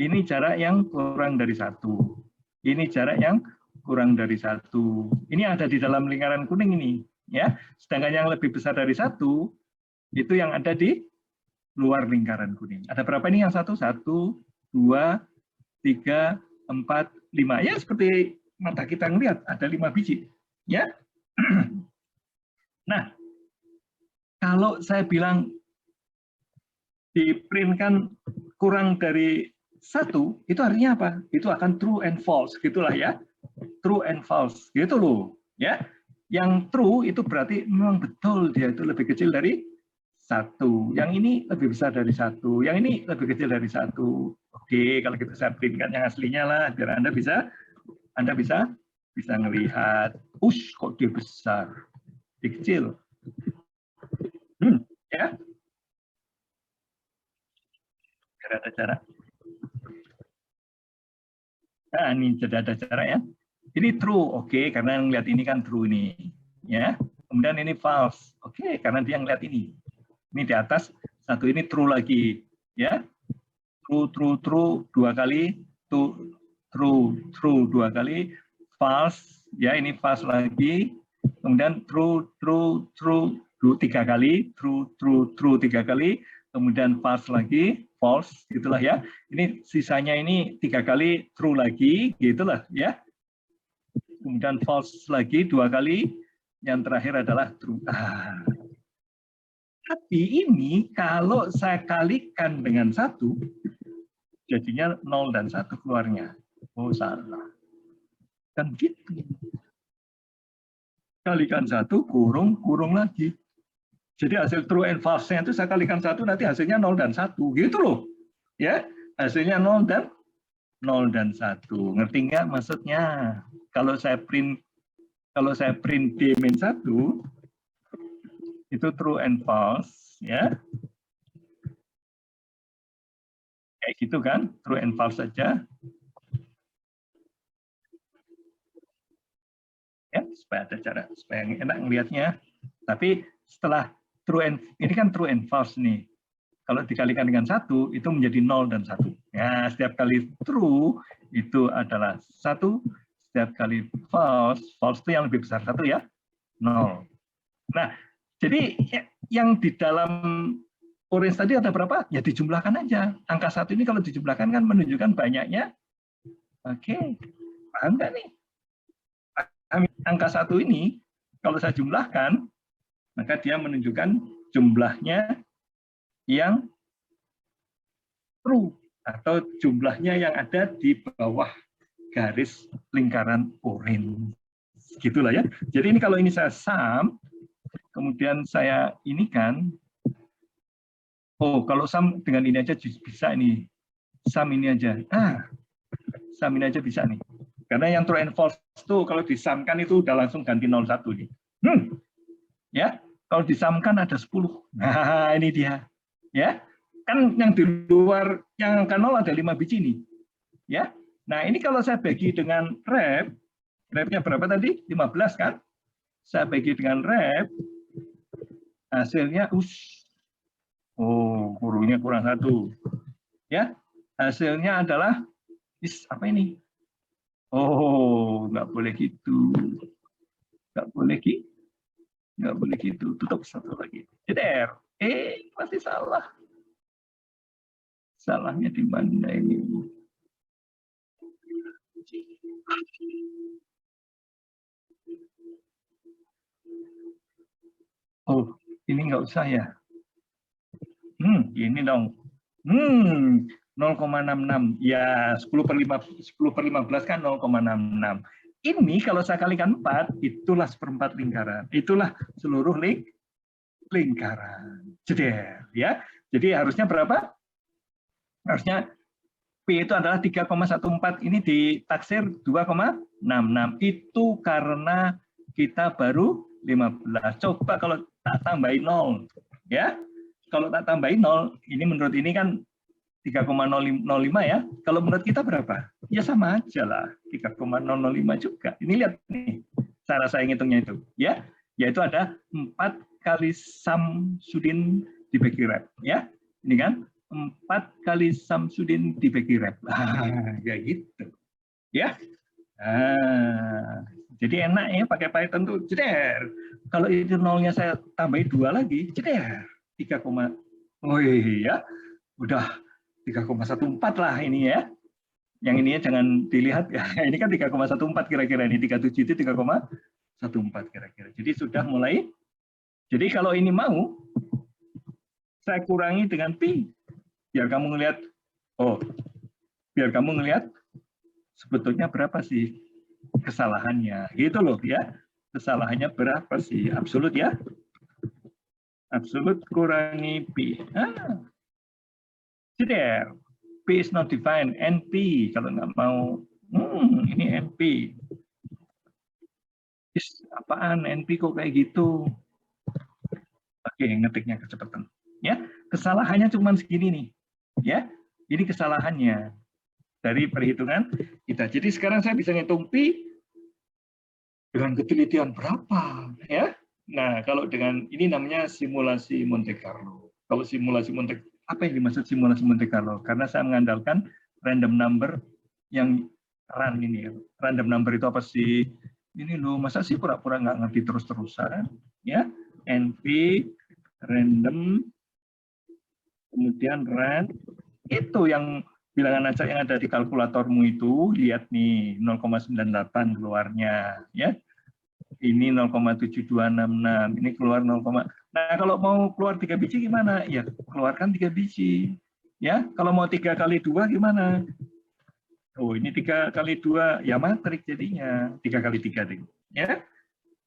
[SPEAKER 1] Ini jarak yang kurang dari 1. Ini jarak yang kurang dari 1. Ini ada di dalam lingkaran kuning ini, ya. Sedangkan yang lebih besar dari 1 itu yang ada di luar lingkaran kuning. Ada berapa nih yang 1? 1, 2, 3, 4, 5. Ya seperti mata kita ngelihat ada 5 biji, ya. Nah, kalau saya bilang diprintkan kurang dari 1, itu artinya apa? Itu akan true and false, gitulah ya. True and false, gitu loh. Ya, yang true itu berarti memang betul dia itu lebih kecil dari 1. Yang ini lebih besar dari 1. Yang ini lebih kecil dari 1. Oke, kalau gitu saya printkan yang aslinya lah, biar Anda bisa ngelihat. Kok dia besar, dia kecil. Ya. Ada cara. Nah, ini jadi ada cara ya. Ini true, oke, karena yang lihat ini kan true ini, ya. Kemudian ini false, oke, karena dia ngeliat ini. Ini di atas, satu ini true lagi, ya. True 2 kali, true 2 kali, false, ya ini false lagi. Kemudian true 3 kali, true 3 kali, kemudian false lagi, false, gitulah ya. Ini sisanya ini 3 kali true lagi, gitulah ya. Kemudian false lagi 2 kali, yang terakhir adalah true. Tapi ini kalau saya kalikan dengan 1, jadinya 0 dan 1 keluarnya. Oh, salah. Kan gitu. Kalikan 1 kurung lagi. Jadi hasil true and false-nya itu saya kalikan 1, nanti hasilnya 0 dan 1. Gitu loh. Ya, hasilnya 0 dan 1. Ngerti nggak maksudnya? Kalau saya print D-1 itu true and false, ya. Kayak gitu kan, true and false saja. Ya, supaya ada cara supaya enak ngelihatnya. Tapi setelah ini kan true and false nih. Kalau dikalikan dengan 1 itu menjadi 0 dan 1. Ya, setiap kali true itu adalah 1, setiap kali false itu yang lebih besar 1 ya, 0. Nah, jadi yang di dalam orange tadi ada berapa? Ya dijumlahkan aja. Angka 1 ini kalau dijumlahkan kan menunjukkan banyaknya. Oke, paham nggak nih? Angka 1 ini kalau saya jumlahkan, maka dia menunjukkan jumlahnya yang true atau jumlahnya yang ada di bawah garis lingkaran orange. Gitulah ya. Jadi ini kalau ini saya sum, kemudian saya ini kan, oh kalau sum dengan ini aja bisa ini, sum ini aja. Sum ini aja bisa nih. Karena yang true and false itu kalau disamkan itu udah langsung ganti 01 nih. Ya, kalau disamkan ada 10. Nah, ini dia. Ya, kan yang di luar yang angka 0 ada 5 biji nih. Ya. Nah, ini kalau saya bagi dengan repnya berapa tadi? 15 kan? Saya bagi dengan rep, hasilnya gurunya kurang 1. Ya, hasilnya adalah apa ini? Nggak boleh gitu. Nggak boleh gitu. Tutup satu lagi. Jeder. Pasti salah. Salahnya di mana ini? Oh, ini nggak usah ya. Ini dong. 0,66. Ya, 10/15 kan 0,66. Ini kalau saya kalikan 4, itulah seperempat lingkaran. Itulah seluruh lingkaran. Jeder, ya. Jadi harusnya berapa? Harusnya P itu adalah 3,14. Ini ditaksir 2,66. Itu karena kita baru 15. Coba kalau tak tambahin 0, ya. Kalau tak tambahin 0, ini menurut ini kan 3,005 ya. Kalau menurut kita berapa? Ya sama aja lah, 3,005 juga. Ini lihat nih, cara saya ngitungnya itu, ya. Yaitu ada 4 kali Samsudin dibagi rep, ya. Ini kan 4 kali Samsudin dibagi rep. Ya gitu. Ya. Jadi enak ya pakai Python tuh, jeder. Kalau itu nolnya saya tambahin 2 lagi, jeder. 3, oh iya, udah 3,14 lah ini ya. Yang ini jangan dilihat ya. Ini kan 3,14 kira-kira ini 37 itu 3,14 kira-kira. Jadi sudah mulai. Jadi kalau ini mau saya kurangi dengan pi biar kamu ngelihat biar kamu ngelihat sebetulnya berapa sih kesalahannya. Gitu loh ya. Kesalahannya berapa sih? Absolut ya. Absolut kurangi pi. Jeder. P is not defined. NP kalau nggak mau. Ini NP. Apaan NP kok kayak gitu? Oke, ngetiknya kecepatan. Ya, kesalahannya cuma segini nih. Ya, ini kesalahannya dari perhitungan kita. Jadi sekarang saya bisa ngitung pi dengan ketelitian berapa, ya? Nah, kalau dengan ini namanya simulasi Monte Carlo. Kalau simulasi Monte apa yang dimaksud simulasi Monte Carlo? Karena saya mengandalkan random number yang run ini. Random number itu apa sih? Ini loh, masa sih pura-pura nggak ngerti terus-terusan? Ya, NP, random, kemudian run, itu yang bilangan acak yang ada di kalkulatormu itu, lihat nih, 0,98 keluarnya. Ya, ini 0,7266, ini keluar 0, nah kalau mau keluar 3 biji gimana? Ya keluarkan 3 biji. Ya, kalau mau 3 kali 2 gimana? Oh, ini 3 kali 2, ya matrik jadinya. 3 kali 3. Ya.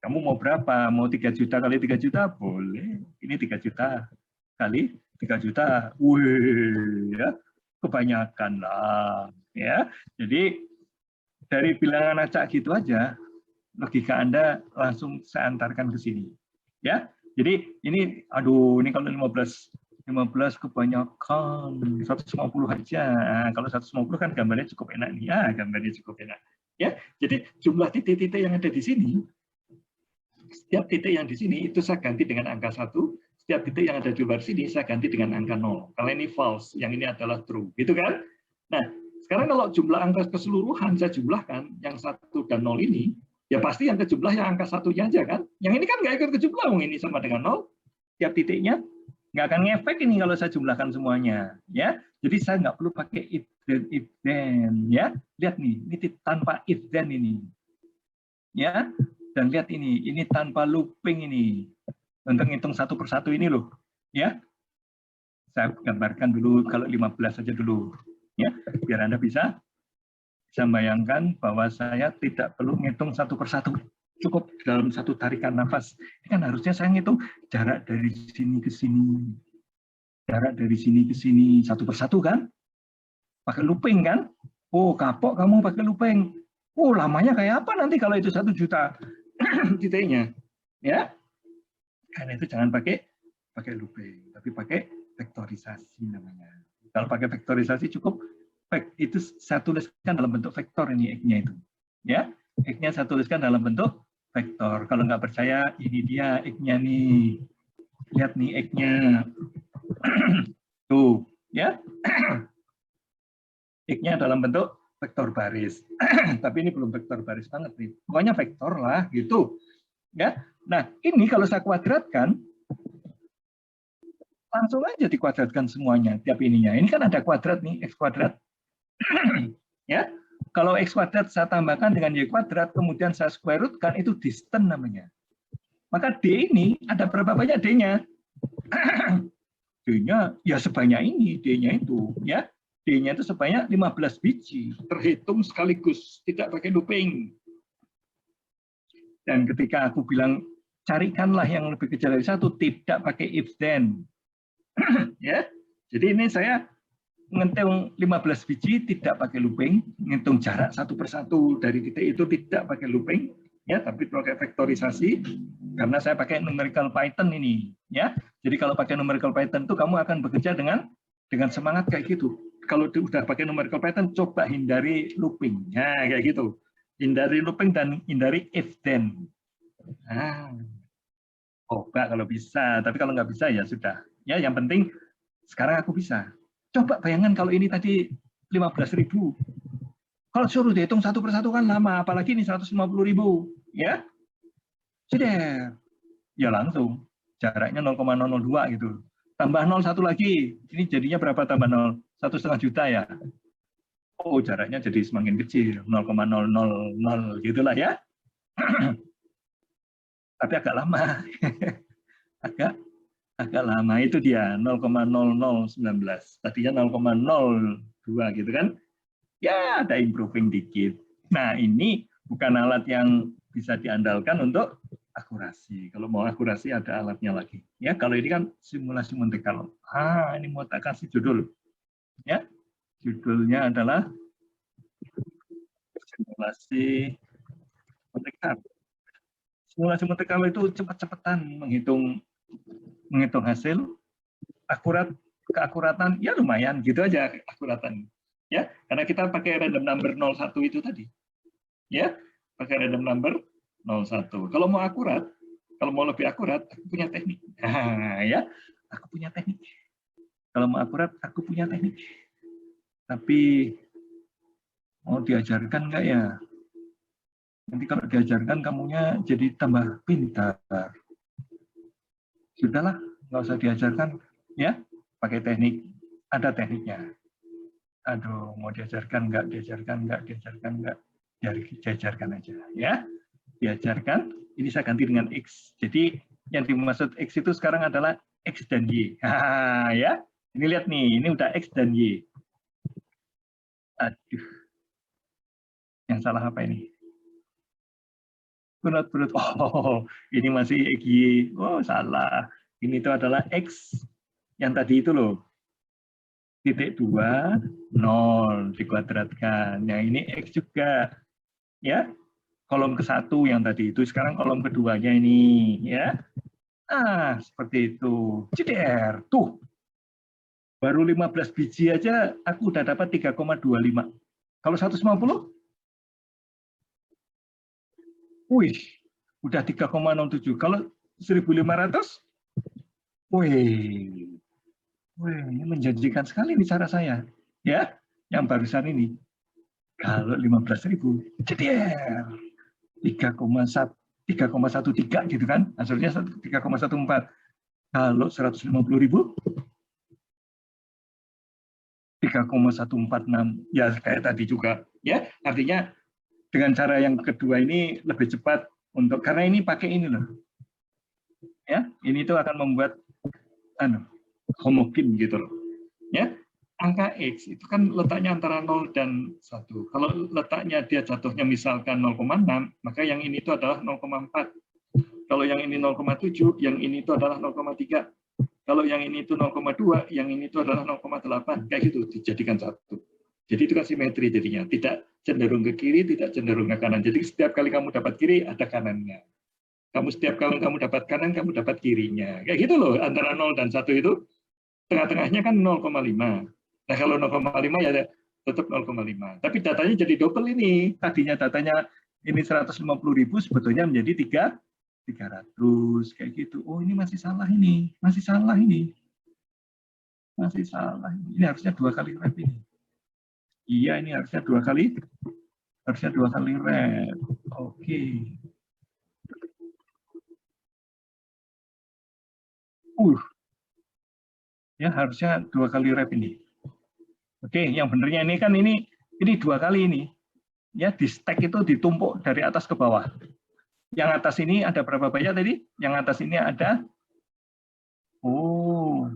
[SPEAKER 1] Kamu mau berapa? Mau 3 juta kali 3 juta? Boleh. Ini 3 juta kali 3 juta. Wih, ya. Kebanyakan lah. Ya. Jadi, dari bilangan acak gitu aja, logika Anda langsung saya antarkan ke sini. Ya. Jadi, ini, aduh, ini kalau 15 kebanyakan, 150 aja. Nah, kalau 150 kan gambarnya cukup enak nih. Ya, gambarnya cukup enak. Ya, jadi jumlah titik-titik yang ada di sini, setiap titik yang di sini itu saya ganti dengan angka 1, setiap titik yang ada di luar sini saya ganti dengan angka 0. Kalau ini false, yang ini adalah true. Gitu kan? Nah, sekarang kalau jumlah angka keseluruhan saya jumlahkan, yang 1 dan 0 ini, ya pasti yang kejumlah yang angka 1-nya aja kan? Yang ini kan nggak ikut kejumlah, ini sama dengan 0. Tiap titiknya nggak akan ngefek ini kalau saya jumlahkan semuanya, ya. Jadi saya nggak perlu pakai if then, ya. Lihat nih, ini tanpa if then ini, ya. Dan lihat ini tanpa looping ini, untuk ngitung satu persatu ini loh, ya. Saya gambarkan dulu kalau 15 saja dulu, ya, biar Anda bisa bayangkan bahwa saya tidak perlu ngitung satu persatu. Cukup dalam satu tarikan nafas. Ini kan harusnya saya ngitung jarak dari sini ke sini. Jarak dari sini ke sini satu persatu kan? Pakai looping kan? Oh, kapok kamu pakai looping. Oh, lamanya kayak apa nanti kalau itu 1 juta titiknya? Ya. Karena itu jangan pakai looping, tapi pakai vektorisasi namanya. Kalau pakai vektorisasi cukup itu saya tuliskan dalam bentuk vektor ini X-nya itu. Ya. X-nya saya tuliskan dalam bentuk vektor. Kalau nggak percaya, ini dia X-nya nih. Lihat nih X-nya. Tuh, ya. X-nya dalam bentuk vektor baris. Tapi ini belum vektor baris banget nih. Pokoknya vektor lah, gitu. Ya. Nah, ini kalau saya kuadratkan, langsung aja dikuadratkan semuanya, tiap ininya. Ini kan ada kuadrat nih, X kuadrat. Ya. Kalau X kuadrat saya tambahkan dengan Y kuadrat, kemudian saya square root kan, itu distance namanya. Maka D ini, ada berapa banyak D-nya? D-nya ya sebanyak ini, D-nya itu. Ya. D-nya itu sebanyak 15 biji, terhitung sekaligus, tidak pakai looping. Dan ketika aku bilang, carikanlah yang lebih kecil dari 1, tidak pakai if then. Ya. Jadi ini saya ngitung 15 biji tidak pakai looping, ngitung jarak satu persatu dari titik itu tidak pakai looping, ya, tapi pakai vektorisasi karena saya pakai numerical Python ini, ya. Jadi kalau pakai numerical Python itu kamu akan bekerja dengan semangat kayak gitu. Kalau udah pakai numerical Python, coba hindari looping, nah kayak gitu, hindari looping dan hindari if then. Nah, coba kalau bisa, tapi kalau nggak bisa ya sudah, ya. Yang penting sekarang aku bisa. Coba bayangkan kalau ini tadi 15.000. Kalau suruh dihitung satu persatu kan lama, apalagi ini 150.000, ya. Sudah. Ya langsung. Jaraknya 0,002 gitu. Tambah 0 satu lagi. Ini jadinya berapa tambah 0? 1,5 juta ya. Oh, jaraknya jadi semakin kecil, 0,000 gitulah ya. Tapi agak lama. agak lama, itu dia 0,0019, tadinya 0,02 gitu kan, ya ada improving dikit. Nah, ini bukan alat yang bisa diandalkan untuk akurasi. Kalau mau akurasi ada alatnya lagi, ya. Kalau ini kan simulasi Monte Carlo. Ini mau tak kasih judul, ya. Judulnya adalah simulasi Monte Carlo. Simulasi Monte Carlo itu cepat-cepatan menghitung hasil, keakuratan ya lumayan gitu aja akuratan, ya, karena kita pakai random number 01 itu tadi, ya, pakai random number 01. Kalau mau akurat, kalau mau lebih akurat, aku punya teknik. Ya, aku punya teknik. Kalau mau akurat, aku punya teknik. Tapi mau diajarkan nggak ya? Nanti kalau diajarkan kamunya jadi tambah pintar. Sudahlah, nggak usah diajarkan, ya. Pakai teknik, ada tekniknya. Aduh, mau diajarkan nggak, diajarkan aja, ya. Diajarkan, ini saya ganti dengan X. Jadi yang dimaksud X itu sekarang adalah X dan Y. Ya, ini lihat nih, ini udah X dan Y. Aduh, Yang salah apa ini? Berut. Oh, ini masih X. Oh, salah. Ini itu adalah X yang tadi itu loh. Titik 2, 0 dikuadratkan. Yang ini X juga. Ya, kolom ke-1 yang tadi itu, sekarang kolom keduanya ini. Ya, seperti itu. CDR, tuh. Baru 15 biji aja, aku udah dapat 3,25. Kalau 150? Wih, udah 3,07. Kalau 1.500? Wih, ini menjanjikan sekali nih cara saya. Ya, yang barusan ini. Kalau 15.000, CDR 3,13 gitu kan, hasilnya 3,14. Kalau 150.000, 3,146. Ya kayak tadi juga. Ya, artinya dengan cara yang kedua ini lebih cepat untuk, karena ini pakai ini loh. Ya, ini tuh akan membuat homogen gitu loh. Ya, angka X itu kan letaknya antara 0 dan 1. Kalau letaknya dia jatuhnya misalkan 0,6, maka yang ini itu adalah 0,4. Kalau yang ini 0,7, yang ini itu adalah 0,3. Kalau yang ini itu 0,2, yang ini itu adalah 0,8. Kayak gitu, dijadikan satu. Jadi itu kan simetri jadinya. Tidak cenderung ke kiri, tidak cenderung ke kanan. Jadi setiap kali kamu dapat kiri, ada kanannya. Kamu setiap kali kamu dapat kanan, kamu dapat kirinya. Kayak gitu loh, antara 0 dan 1 itu. Tengah-tengahnya kan 0,5. Nah kalau 0,5 ya tetap 0,5. Tapi datanya jadi double ini. Tadinya datanya ini 150.000, sebetulnya menjadi 300 kayak gitu. Oh ini masih salah ini, masih salah ini, masih salah. Ini harusnya 2 kali rep ini. Iya ini harusnya 2 kali rep. Oke. Ya harusnya 2 kali rep ini. Oke, yang benernya ini kan ini 2 kali ini. Ya di stack itu ditumpuk dari atas ke bawah. Yang atas ini ada berapa banyak tadi? Yang atas ini ada oh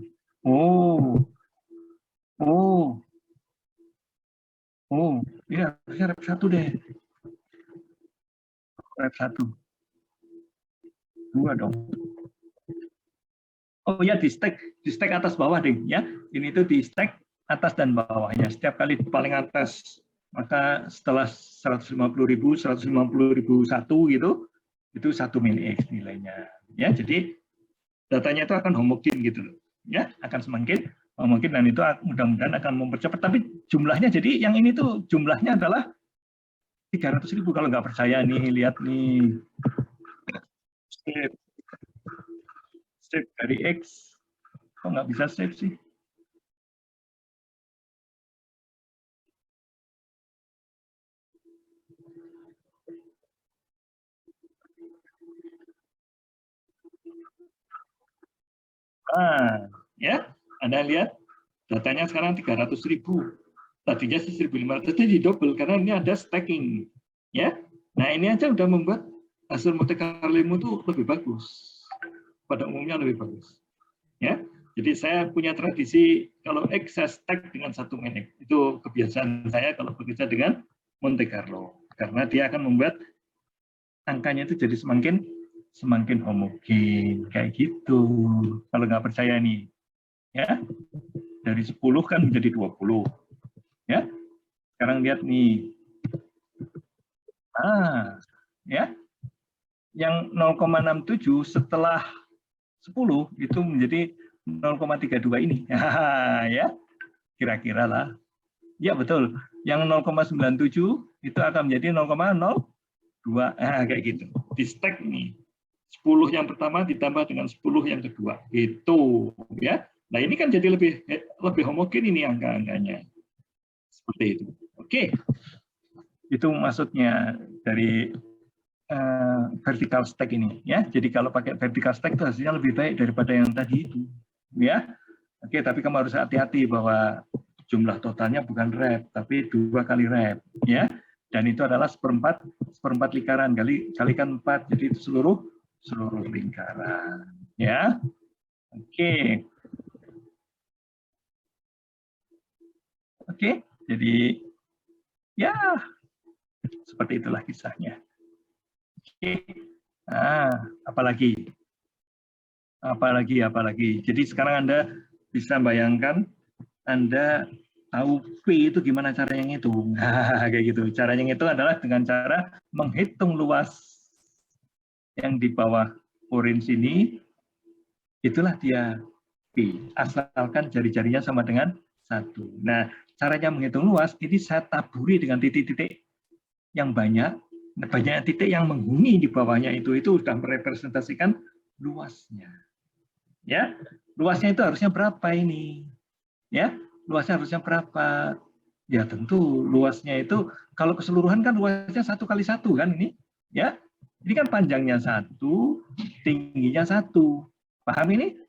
[SPEAKER 1] ini harusnya rep 1 deh. Rep 1. 2 dong. Oh ya di stack atas bawah deh ya. Ini tuh di stack atas dan bawahnya. Setiap kali paling atas, maka setelah 150.000, 150.001 gitu, itu 1 mili X nilainya. Ya, jadi datanya itu akan homogen gitu loh. Ya, akan semakin homogen dan itu mudah-mudahan akan mempercepat. Tapi jumlahnya jadi yang ini tuh jumlahnya adalah 300.000. Kalau nggak percaya nih, lihat nih. Strip dari X. Kok nggak bisa strip sih? Ya, Anda lihat datanya sekarang 300.000. Tadinya 1.500 jadi double karena ini ada stacking. Ya, nah ini aja udah membuat hasil Monte Carlo itu lebih bagus. Pada umumnya lebih bagus. Ya, jadi saya punya tradisi kalau X saya stack dengan 1 min X. Itu kebiasaan saya kalau bekerja dengan Monte Carlo karena dia akan membuat angkanya itu jadi semakin homogen kayak gitu. Kalau nggak percaya nih, ya dari 10 kan menjadi 20. Ya, sekarang lihat nih. Ya, yang 0,67 setelah 10 itu menjadi 0,32 ini. Ya, kira-kira lah. Ya betul. Yang 0,97 itu akan menjadi 0,02. Kayak gitu. Di stack nih. 10 yang pertama ditambah dengan 10 yang kedua. Itu ya. Nah, ini kan jadi lebih homogen ini angka-angkanya. Seperti itu. Oke. Itu maksudnya dari vertical stack ini ya. Jadi kalau pakai vertical stack itu hasilnya lebih baik daripada yang tadi itu. Ya. Oke, tapi kamu harus hati-hati bahwa jumlah totalnya bukan rep, tapi 2 kali rep ya. Dan itu adalah seperempat lingkaran kalikan 4, jadi itu seluruh lingkaran ya. Oke. Oke, jadi ya seperti itulah kisahnya. Oke. Nah, apalagi? Jadi sekarang Anda bisa bayangkan, Anda tahu P itu gimana caranya ngitung. Nah, kayak gitu. Caranya itu adalah dengan cara menghitung luas yang di bawah orange ini, itulah dia P. Asalkan jari-jarinya sama dengan 1. Nah, caranya menghitung luas, ini saya taburi dengan titik-titik yang banyak. Banyak titik yang menghuni di bawahnya itu sudah merepresentasikan luasnya. Ya, luasnya itu harusnya berapa ini? Ya, luasnya harusnya berapa? Ya tentu luasnya itu kalau keseluruhan kan luasnya 1 kali 1 kan ini, ya. Ini kan panjangnya 1, tingginya 1. Paham ini?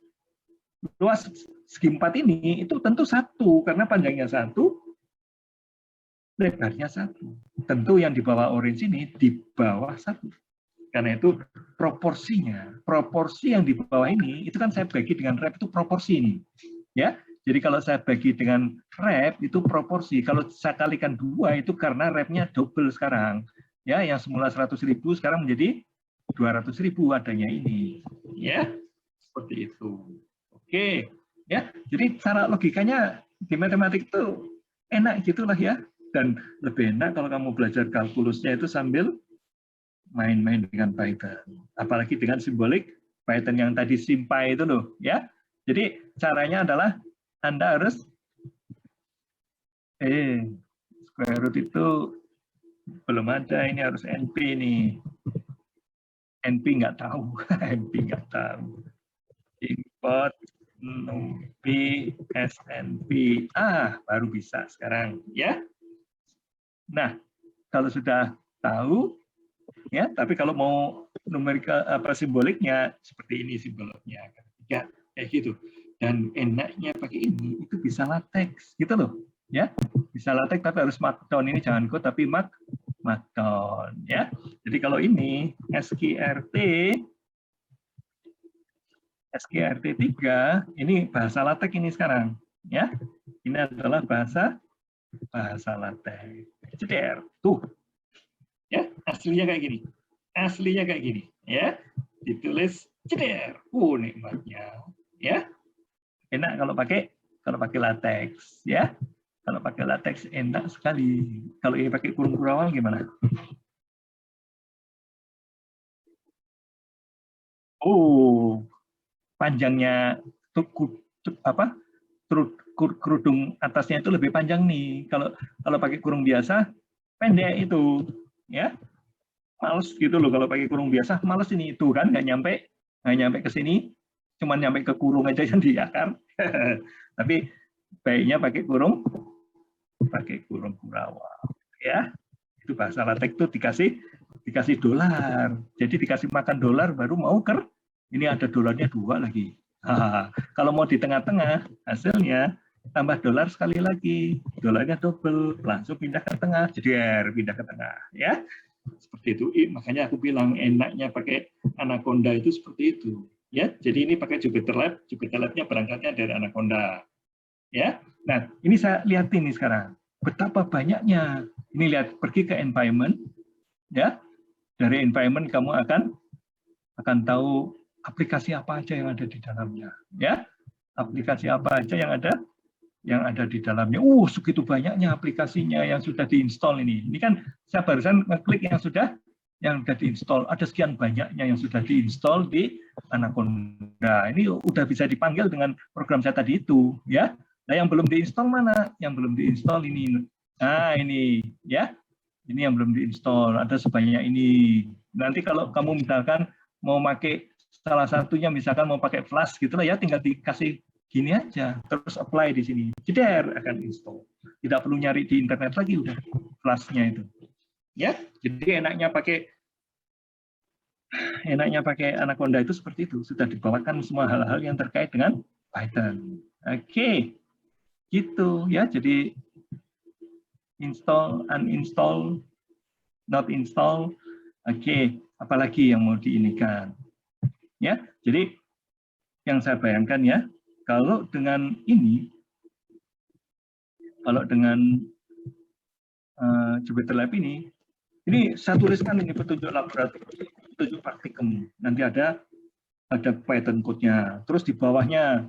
[SPEAKER 1] Luas segi 4 ini itu tentu 1 karena panjangnya 1, lebarnya 1. Tentu yang di bawah orange ini di bawah 1. Karena itu proporsinya, proporsi yang di bawah ini itu kan saya bagi dengan rep itu proporsi ini, ya. Jadi kalau saya bagi dengan rep itu proporsi. Kalau saya kalikan 2 itu karena repnya double sekarang, ya. Yang semula 100.000 sekarang menjadi 200.000 adanya ini, ya. Seperti itu. Oke, ya. Jadi cara logikanya di matematik itu enak gitulah ya. Dan lebih enak kalau kamu belajar kalkulusnya itu sambil main-main dengan Python, apalagi dengan simbolik Python yang tadi SymPy itu loh, ya. Jadi caranya adalah Anda harus square root itu belum ada, ini harus NP nih. NP nggak tahu, NP nggak tahu. Import NP SNP, baru bisa sekarang, ya. Nah, kalau sudah tahu. Ya, tapi kalau mau numerika simboliknya seperti ini simbolnya, ya kayak gitu. Dan enaknya pakai ini itu bisa latex, gitu loh, ya. Bisa latex tapi harus markdown, ini jangan code tapi markdown, ya. Jadi kalau ini SQRT 3 ini bahasa latex ini sekarang, ya. Ini adalah bahasa latex. Ceder, tuh. Ya, aslinya kayak gini, ya. Ditulis ceder, nikmatnya, ya. Enak kalau pakai latex, ya. Kalau pakai latex enak sekali. Kalau ini pakai kurung kurawal gimana? Panjangnya kerudung atasnya itu lebih panjang nih. Kalau pakai kurung biasa pendek itu, ya. Males gitu loh kalau pakai kurung biasa, males ini itu kan nggak nyampe ke sini, cuman nyampe ke kurung aja kan dia kan. Tapi baiknya pakai kurung kurawal, ya. Itu bahasa latex itu dikasih dolar, jadi dikasih makan dolar baru mau ini ada dolarnya 2 lagi. Kalau mau di tengah-tengah hasilnya tambah dolar sekali lagi, dolarnya double, langsung pindah ke tengah, jadi pindah ke tengah, ya. Seperti itu, makanya aku bilang enaknya pakai Anaconda itu seperti itu, ya. Jadi ini pakai Jupyter Lab-nya berangkatnya dari Anaconda, ya. Nah, ini saya lihat ini sekarang betapa banyaknya. Ini lihat, pergi ke environment, ya. Dari environment kamu akan tahu aplikasi apa aja yang ada di dalamnya, ya. Aplikasi apa aja yang ada di dalamnya. Segitu banyaknya aplikasinya yang sudah diinstal ini. Ini kan saya barusan ngeklik yang sudah diinstal. Ada sekian banyaknya yang sudah diinstal di Anaconda. Ini udah bisa dipanggil dengan program saya tadi itu, ya. Nah, yang belum diinstal mana? Yang belum diinstal ini. Nah, ini, ya. Ini yang belum diinstal. Ada sebanyak ini. Nanti kalau kamu misalkan mau pakai salah satunya, misalkan mau pakai Flash gitulah ya, tinggal dikasih gini aja, terus apply di sini, jeder akan install. Tidak perlu nyari di internet lagi, udah Flash-nya itu. Ya, jadi enaknya pakai Anaconda itu seperti itu, sudah dibawakan semua hal-hal yang terkait dengan Python. Oke, gitu ya. Jadi install, uninstall, not install. Oke, apalagi yang mau diinikan? Ya, jadi yang saya bayangkan ya, kalau dengan Jupyter Lab ini, Ini saya tuliskan ini petunjuk laboratorium, petunjuk praktikum. Nanti ada Python code-nya. Terus di bawahnya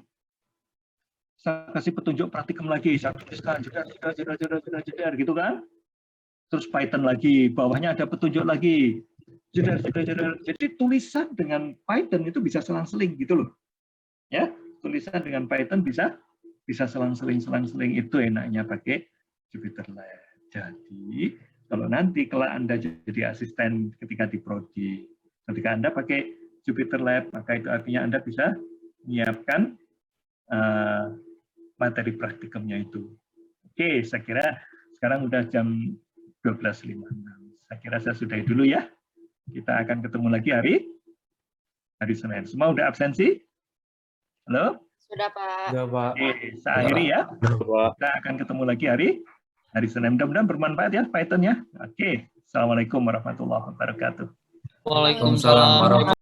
[SPEAKER 1] saya kasih petunjuk praktikum lagi, saya tuliskan jedar gitu kan. Terus Python lagi, bawahnya ada petunjuk lagi. Jedar. Jadi tulisan dengan Python itu bisa selang-seling gitu loh. Ya, tulisan dengan Python bisa selang-seling itu enaknya pakai JupyterLab. Jadi kalau nanti kelak Anda jadi asisten ketika di prodi, ketika Anda pakai JupyterLab, maka itu artinya Anda bisa menyiapkan materi praktikumnya itu. Oke, saya kira sekarang udah jam 12.56. Saya kira saya sudahi dulu ya. Kita akan ketemu lagi hari Senin. Semua udah absensi? Halo?
[SPEAKER 2] Sudah, Pak.
[SPEAKER 3] Sudah, Pak.
[SPEAKER 1] Oke, saya akhiri ya. Kita akan ketemu lagi hari Senin. Mudah-mudahan bermanfaat ya Python ya. Oke. Assalamualaikum warahmatullahi wabarakatuh.
[SPEAKER 3] Waalaikumsalam warahmatullahi wabarakatuh.